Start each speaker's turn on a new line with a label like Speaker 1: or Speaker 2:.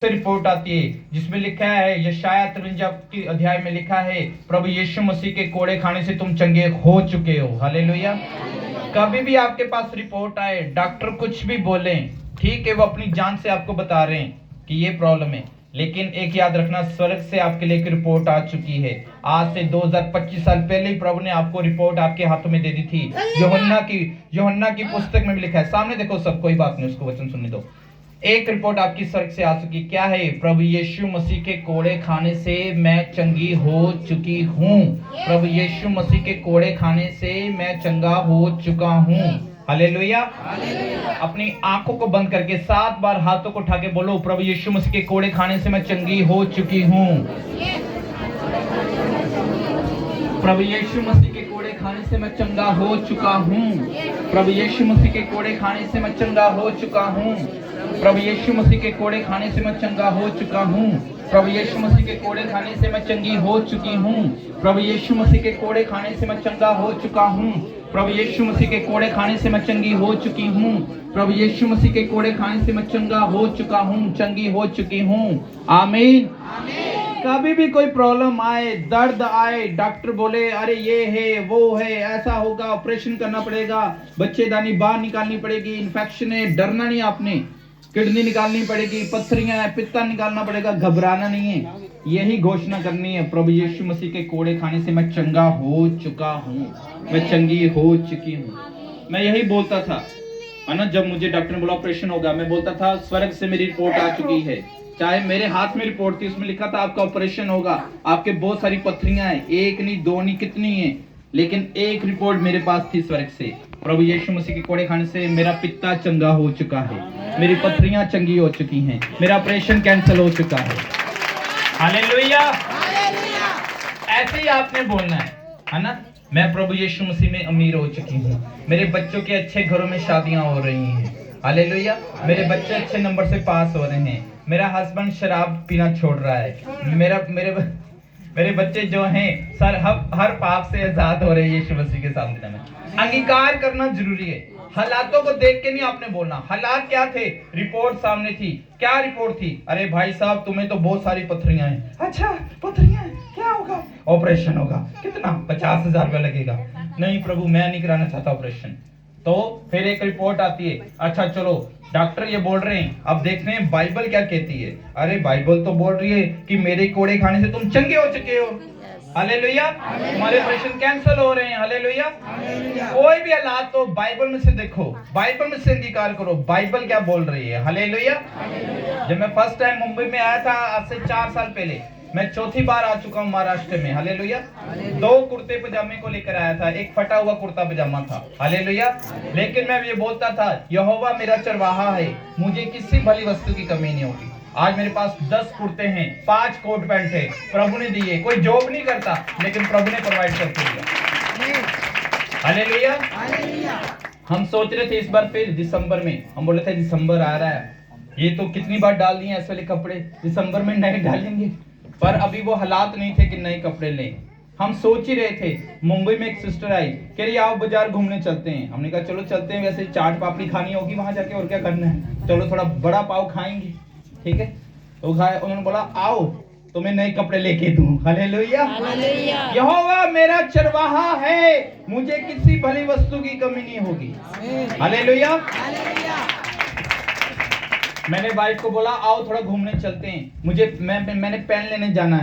Speaker 1: से रिपोर्ट आती है जिसमें लिखा है, यशाया 53 अध्याय में लिखा है, प्रभु यीशु मसीह के कोड़े खाने से तुम चंगे हो चुके हो। हालेलुया। कभी भी आपके पास रिपोर्ट आए, डॉक्टर कुछ भी बोले, ठीक है, वो अपनी जान से आपको बता रहे हैं कि ये प्रॉब्लम है, लेकिन एक याद रखना, स्वर्ग से आपके लिए एक रिपोर्ट आ चुकी है। आज से 2025 साल पहले ही प्रभु ने आपको रिपोर्ट आपके हाथों में दे दी थी। यूहन्ना की पुस्तक में भी लिखा है, सामने देखो सब, कोई बात नहीं, उसको वचन सुनने दो। एक रिपोर्ट आपकी स्वर्ग से आ चुकी, क्या है? प्रभु यीशु मसीह के कोड़े खाने से मैं चंगी हो चुकी हूँ। प्रभु यीशु मसीह के कोड़े खाने से मैं चंगा हो चुका हूँ। हालेलुया। अपनी आंखों को बंद करके 7 बार हाथों को उठा के बोलो, प्रभु यीशु मसीह के कोड़े खाने से मैं चंगी हो चुकी हूँ। प्रभु यीशु मसीह के कोड़े खाने से मैं चंगा हो चुका हूँ। प्रभु यीशु मसीह के कोड़े खाने से मैं चंगा हो चुका हूँ। प्रभु यीशु मसीह के कोड़े खाने से मैं चंगा हो चुका हूँ। प्रभु यीशु मसीह के कोड़े खाने से मैं चंगी हो चुकी हूँ। प्रभु यीशु मसीह के कोड़े खाने से मैं चंगा हो चुका हूँ। प्रभु यीशु मसीह के कोड़े खाने से मैं चंगी हो चुकी हूँ। प्रभु यीशु मसीह के कोड़े खाने से मैं चंगा हो चुका हूँ, चंगी हो चुकी हूँ। आमीन। कभी भी कोई प्रॉब्लम आए, दर्द आए, डॉक्टर बोले अरे ये है वो है, ऐसा होगा, ऑपरेशन करना पड़ेगा, बच्चेदानी बाहर निकालनी पड़ेगी, इन्फेक्शन है, डरना नहीं आपने, किडनी निकालनी पड़ेगी, पत्थरियां है, पित्ता निकालना पड़ेगा, घबराना नहीं है, यही घोषणा करनी है, प्रभु यीशु मसीह के कोड़े खाने से मैं चंगा हो चुका हूँ, मैं चंगी हो चुकी हूँ। मैं यही बोलता था, है ना, जब मुझे डॉक्टर ने बोला ऑपरेशन होगा, मैं बोलता था स्वर्ग से मेरी रिपोर्ट आ चुकी है। चाहे मेरे हाथ में रिपोर्ट थी, उसमें लिखा था आपका ऑपरेशन होगा, आपके बहुत सारी पत्थरियां हैं, एक नहीं दो नहीं कितनी है, लेकिन एक रिपोर्ट मेरे पास थी स्वर्ग से, प्रभु यीशु मसीह के कोड़े खाने से मेरा पित्ता चंगा हो चुका है, मेरी पत्थरियां चंगी हो चुकी हैं, मेरा ऑपरेशन कैंसिल हो चुका है। हालेलुया। ऐसे ही आपने बोलना है ना। मैं प्रभु यीशु मसीह में अमीर हो चुकी हूँ, मेरे बच्चों के अच्छे घरों में शादियां हो रही हैं। हालेलुया। मेरे बच्चे अच्छे नंबर से पास हो रहे हैं, मेरा हस्बैंड शराब पीना छोड़ रहा है, मेरे बच्चे जो हैं सर हर पाप से आजाद हो रहे हैं यीशु मसीह के सामने में। अंगीकार करना जरूरी है। हालातों को देख के नहीं आपने बोलना। हालात क्या थे? रिपोर्ट सामने थी। क्या रिपोर्ट थी? अरे भाई साहब तुम्हें तो बहुत सारी पत्थरियां हैं। अच्छा पत्थरियां, क्या होगा? ऑपरेशन होगा। कितना? 50,000 रुपया लगेगा। नहीं प्रभु मैं नहीं कराना चाहता ऑपरेशन। तो फिर एक रिपोर्ट आती है, अच्छा चलो डॉक्टर ये बोल रहे हैं, अब देखते हैं बाइबल क्या कहती है। अरे बाइबल तो बोल रही है कि मेरे कोड़े खाने से तुम चंगे हो चुके हो। हालेलुया। तुम्हारे ऑपरेशन कैंसिल हो रहे हैं। हालेलुया। कोई भी हालात तो बाइबल में से देखो, बाइबल में से अंगीकार करो, बाइबल क्या बोल रही है। हालेलुया। जब मैं फर्स्ट टाइम मुंबई में आया था आज से 4 साल पहले, मैं चौथी बार आ चुका हूँ महाराष्ट्र में। हालेलुया। 2 कुर्ते पजामे को लेकर आया था, एक फटा हुआ कुर्ता पजामा था। हालेलुया। लेकिन मैं ये बोलता था यहोवा मेरा चरवाहा है, मुझे किसी भली वस्तु की कमी नहीं होगी। आज मेरे पास 10 कुर्ते हैं, 5 कोट पैंट है, प्रभु ने दिए। कोई जॉब नहीं करता लेकिन प्रभु ने प्रोवाइड करके दिया। हालेलुया। हम सोच रहे थे इस बार फिर दिसंबर में, हम बोले थे दिसंबर आ रहा है, ये तो कितनी बार डाल दिए ऐसे वाले कपड़े, दिसंबर में नए डालेंगे, पर अभी वो हालात नहीं थे कि नए कपड़े लें। हम सोच ही रहे थे। मुंबई में एक सिस्टर आई, कह रही आओ बाजार घूमने चलते हैं। हमने कहा चलो चलते हैं, वैसे चाट पापड़ी खानी होगी वहां जाके, और क्या करना है, चलो थोड़ा बड़ा पाव खाएंगे, ठीक है। तो खाए, उन्होंने बोला आओ तुम्हें नए कपड़े लेके दूं। हालेलुया। यहोवा मेरा चरवाहा है, मुझे किसी भली वस्तु की कमी नहीं होगी। हालेलुया। मैंने वाइफ को बोला आओ थोड़ा घूमने चलते हैं, मैंने पेन लेने जाना है।